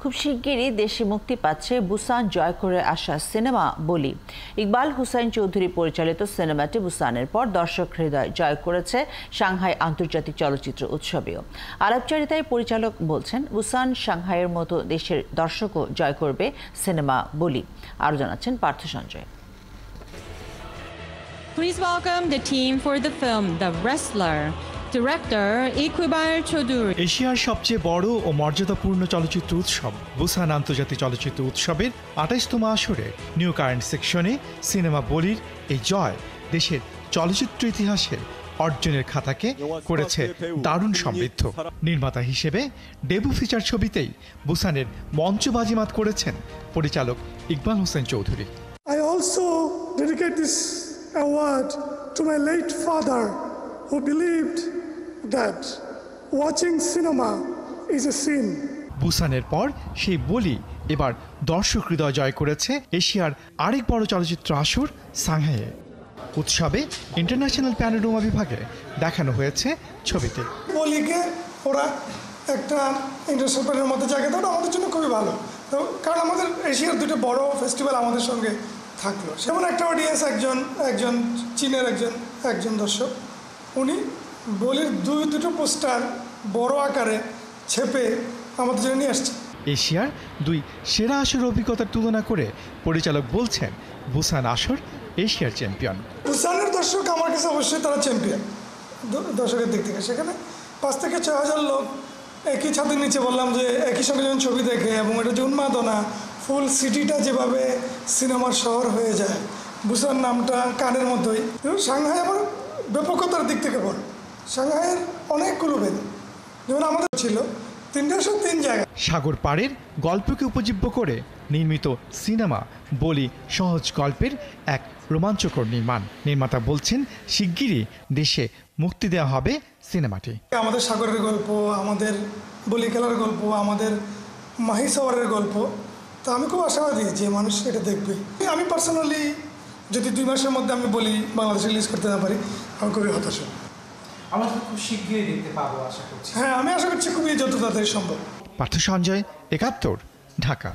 খুব শিগগিরই দেশে মুক্তি পাচ্ছে বুসান জয় করে আসা সিনেমা বলি। ইকবাল হুসাইন চৌধুরী পরিচালিত সিনেমাটি বুসানের পর দর্শক হৃদয় জয় করেছে সাংহাই আন্তর্জাতিক চলচ্চিত্র উৎসবেও। আলাপচারিতায় পরিচালক বলছেন, বুসান সাংহাইয়ের মতো দেশের দর্শকও জয় করবে সিনেমা বলি। আরও জানাচ্ছেন Partha Sanjay. Please welcome the team for the film The Wrestler. Director Iqbal Chaudhuri. এশিয়ার সবচেয়ে বড় ও মর্যাদাপূর্ণ চলচ্চিত্র উৎসব বুসান আন্তর্জাতিক চলচ্চিত্র উৎসবের ২৮তম আসরে নিউ কারেন্ট সেকশনে সিনেমা বলির এই জয় দেশের চলচ্চিত্র ইতিহাসের অর্জনের খাতাকে করেছে দারুণ সমৃদ্ধ। নির্মাতা হিসেবে ডেবু ফিচার ছবিতেই বুসানের মঞ্চ বাজিমাত করেছেন পরিচালক Iqbal Hossain Chowdhury. I also dedicate this award to my late father who believed that watching cinema is a sin. বুসানের পর সেই বলি এবার দর্শক হৃদয় জয় করেছে এশিয়ার আরেক বড় চলচ্চিত্র আসর সাংহাইয়ে। উৎসবে ইন্টারন্যাশনাল প্যানোরামা বিভাগে দেখানো হয়েছে ছবিতে। বলিকে ওরা একটা ইন্টারন্যাশনাল প্যানোরামার মধ্যে জায়গা দেওয়া আমাদের জন্য খুবই ভালো, কারণ আমাদের এশিয়ার দুটো বড় ফেস্টিভ্যাল আমাদের সঙ্গে থাকলো। যেমন একটা অডিয়েন্স একজন চীনের একজন দর্শক, উনি বলির দুটো পোস্টার বড় আকারে ছেপে আমাদের জন্য নিয়ে আসছে। এশিয়ার দুই সেরা আসর অভিজ্ঞতার তুলনা করে পরিচালক বলছেন, বুসান আসর এশিয়ার চ্যাম্পিয়ন। বুসানের দর্শক আমার কাছে অবশ্যই তারা চ্যাম্পিয়ন দর্শকের দিক থেকে। সেখানে ৫ থেকে ৬,০০০ লোক একই ছাদের নিচে, বললাম যে একই সঙ্গে যখন ছবি দেখে এবং এটা যে উন্মাদনা, ফুল সিটিটা যেভাবে সিনেমার শহর হয়ে যায়, বুসান নামটা কানের মতোই। সাংহাই আবার ব্যাপকতার দিক থেকে বড়, সাংহাইয়ের অনেকগুলো ভেদ, যেমন আমাদের ছিল ৩০৩ জায়গা। সাগর পাড়ের গল্পকে উপজীব্য করে নির্মিত সিনেমা বলি সহজ গল্পের এক রোমাঞ্চকর নির্মাতা বলছেন, শিগগিরই দেশে মুক্তি দেওয়া হবে সিনেমাটি। আমাদের সাগরের গল্প, আমাদের বলি খেলার গল্প, আমাদের মাহি সাওয়ারের গল্প, তা আমি খুব আশাবাদী যে মানুষ এটা দেখবে। আমি পার্সোনালি যদি ২ মাসের মধ্যে আমি বলি বাংলাদেশে রিলিজ করতে না পারি, আমি খুবই হতাশ। আমরা খুব শীঘ্রই দেখতে পাবো আশা করছি। হ্যাঁ, আমি আশা করছি খুবই যত তাড়াতাড়ি সম্ভব। পার্থ সঞ্জয়, ৭১, ঢাকা।